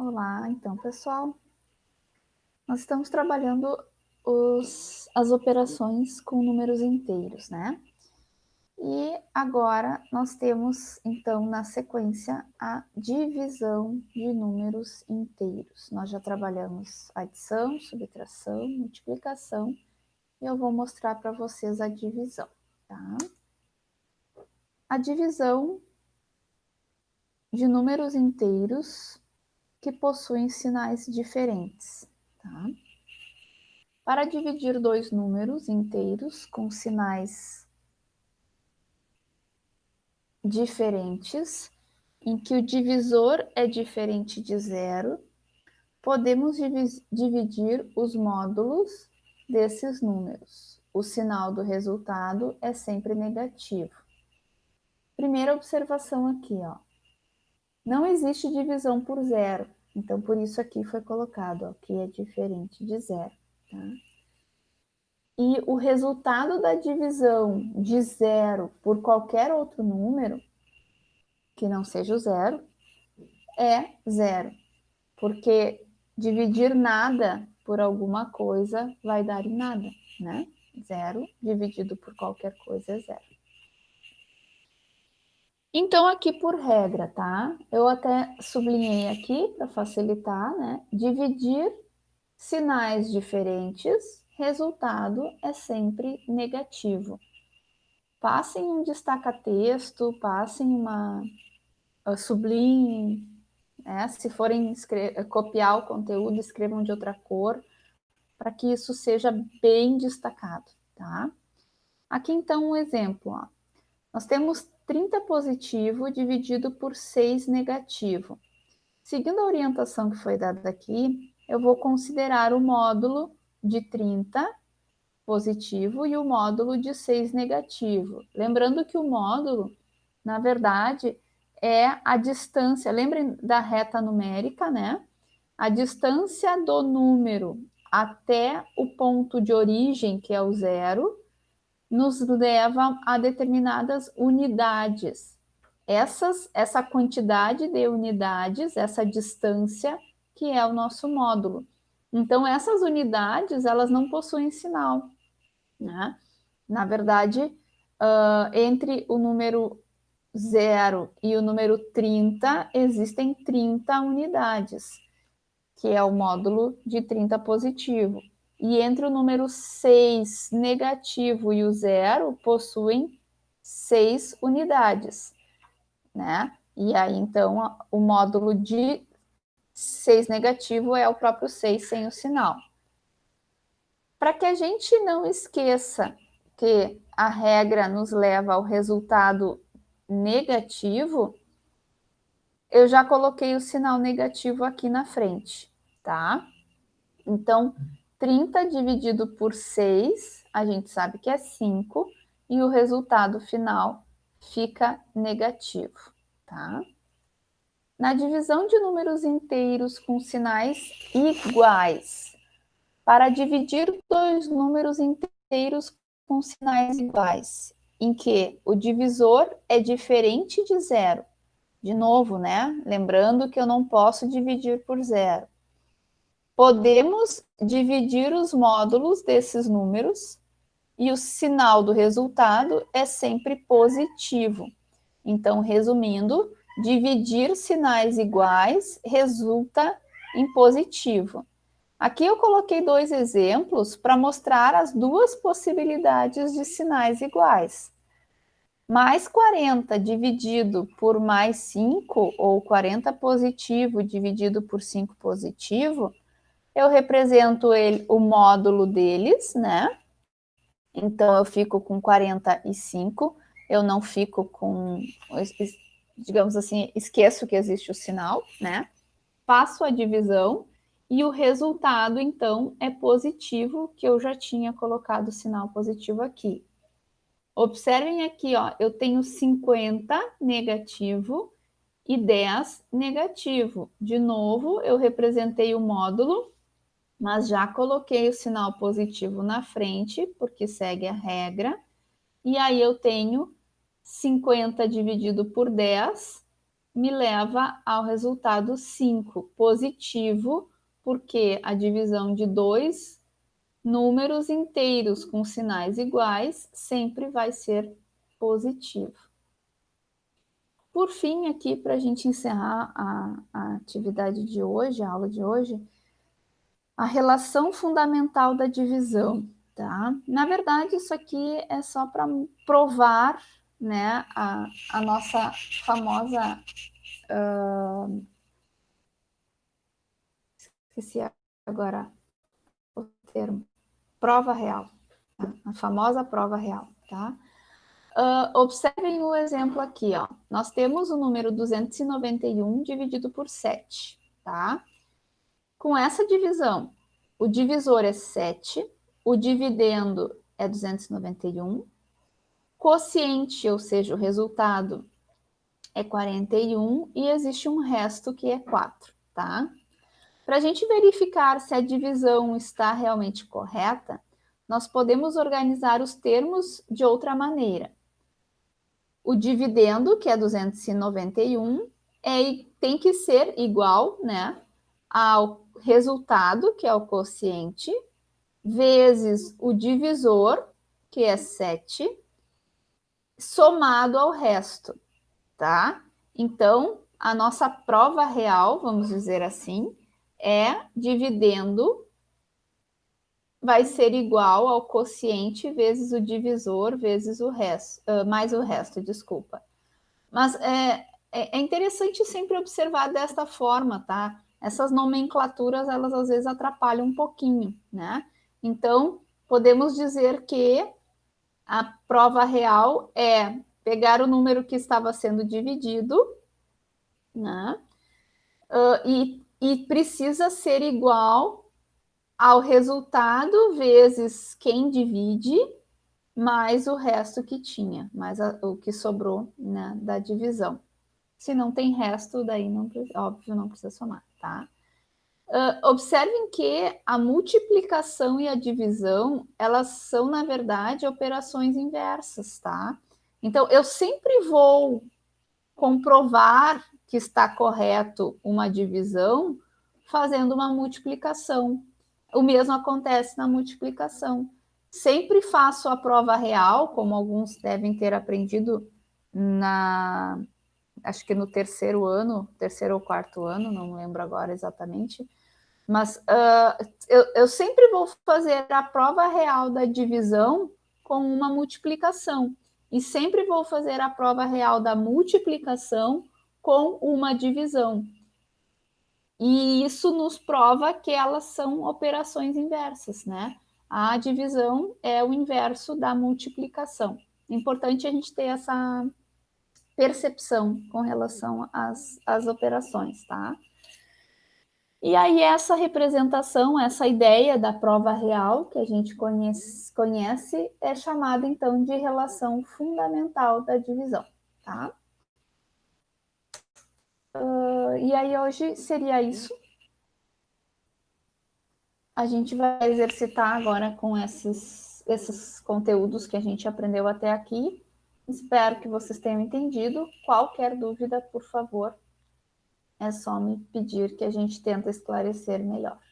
Olá, então, pessoal, nós estamos trabalhando as operações com números inteiros, né? E agora nós temos, então, na sequência, a divisão de números inteiros. Nós já trabalhamos adição, subtração, multiplicação, e eu vou mostrar para vocês a divisão, tá? A divisão de números inteiros que possuem sinais diferentes, tá? Para dividir dois números inteiros com sinais diferentes, em que o divisor é diferente de zero, podemos dividir os módulos desses números. O sinal do resultado é sempre negativo. Primeira observação aqui, ó. Não existe divisão por zero, então por isso aqui foi colocado, ó, que é diferente de zero, tá? E o resultado da divisão de zero por qualquer outro número, que não seja o zero, é zero. Porque dividir nada por alguma coisa vai dar em nada, né? Zero dividido por qualquer coisa é zero. Então, aqui por regra, tá? Eu até sublinhei aqui para facilitar, né? Dividir sinais diferentes, resultado é sempre negativo. Passem um destaca-texto, passem uma sublinhem, né? Se forem copiar o conteúdo, escrevam de outra cor, para que isso seja bem destacado, tá? Aqui então um exemplo, ó. Nós temos 30 positivo dividido por 6 negativo. Seguindo a orientação que foi dada aqui, eu vou considerar o módulo de 30 positivo e o módulo de 6 negativo. Lembrando que o módulo, na verdade, é a distância, lembrem da reta numérica, né? A distância do número até o ponto de origem, que é o zero, nos leva a determinadas unidades. Essa quantidade de unidades, essa distância, que é o nosso módulo. Então, essas unidades, elas não possuem sinal, né? Na verdade, entre o número 0 e o número 30, existem 30 unidades, que é o módulo de 30 positivo. E entre o número 6 negativo e o 0, possuem 6 unidades, né? E aí, então, o módulo de 6 negativo é o próprio 6 sem o sinal. Para que a gente não esqueça que a regra nos leva ao resultado negativo, eu já coloquei o sinal negativo aqui na frente, tá? Então, 30 dividido por 6, a gente sabe que é 5, e o resultado final fica negativo, tá? Na divisão de números inteiros com sinais iguais, para dividir dois números inteiros com sinais iguais, em que o divisor é diferente de zero. De novo, né? Lembrando que eu não posso dividir por zero. Podemos dividir os módulos desses números e o sinal do resultado é sempre positivo. Então, resumindo, dividir sinais iguais resulta em positivo. Aqui eu coloquei dois exemplos para mostrar as duas possibilidades de sinais iguais. Mais 40 dividido por mais 5, ou 40 positivo dividido por 5 positivo, eu represento o módulo deles, né? Então, eu fico com 45, eu não fico com, digamos assim, esqueço que existe o sinal, né? Faço a divisão e o resultado, então, é positivo, que eu já tinha colocado o sinal positivo aqui. Observem aqui, ó, eu tenho 50 negativo e 10 negativo. De novo, eu representei o módulo, mas já coloquei o sinal positivo na frente, porque segue a regra. E aí eu tenho 50 dividido por 10, me leva ao resultado 5, positivo, porque a divisão de dois números inteiros com sinais iguais sempre vai ser positivo. Por fim, aqui, para a gente encerrar a atividade de hoje, a aula de hoje, a relação fundamental da divisão, tá? Na verdade, isso aqui é só para provar, né, a nossa famosa... esqueci agora o termo. Prova real. Tá? A famosa prova real, tá? Observem o exemplo aqui, ó. Nós temos o número 291 dividido por 7, tá? Com essa divisão, o divisor é 7, o dividendo é 291, quociente, ou seja, o resultado é 41 e existe um resto que é 4, tá? Para a gente verificar se a divisão está realmente correta, nós podemos organizar os termos de outra maneira. O dividendo, que é 291, tem que ser igual, né, ao resultado, que é o quociente, vezes o divisor, que é 7, somado ao resto, tá? Então, a nossa prova real, vamos dizer assim, é dividendo vai ser igual ao quociente vezes o divisor vezes o resto, mais o resto, desculpa. Mas é interessante sempre observar desta forma, tá? Essas nomenclaturas, elas às vezes atrapalham um pouquinho, né? Então, podemos dizer que a prova real é pegar o número que estava sendo dividido, né? E precisa ser igual ao resultado vezes quem divide, mais o resto que tinha, mais o que sobrou, né, da divisão. Se não tem resto, daí não, óbvio, não precisa somar, tá? Observem que a multiplicação e a divisão, elas são, na verdade, operações inversas, tá? Então, eu sempre vou comprovar que está correto uma divisão fazendo uma multiplicação. O mesmo acontece na multiplicação. Sempre faço a prova real, como alguns devem ter aprendido acho que no terceiro ou quarto ano, não lembro agora exatamente, mas eu sempre vou fazer a prova real da divisão com uma multiplicação. E sempre vou fazer a prova real da multiplicação com uma divisão. E isso nos prova que elas são operações inversas, né? A divisão é o inverso da multiplicação. É importante a gente ter essa percepção com relação às operações, tá? E aí essa representação, essa ideia da prova real que a gente conhece é chamada então de relação fundamental da divisão, tá? E aí hoje seria isso. A gente vai exercitar agora com esses conteúdos que a gente aprendeu até aqui. Espero que vocês tenham entendido. Qualquer dúvida, por favor, é só me pedir que a gente tenta esclarecer melhor.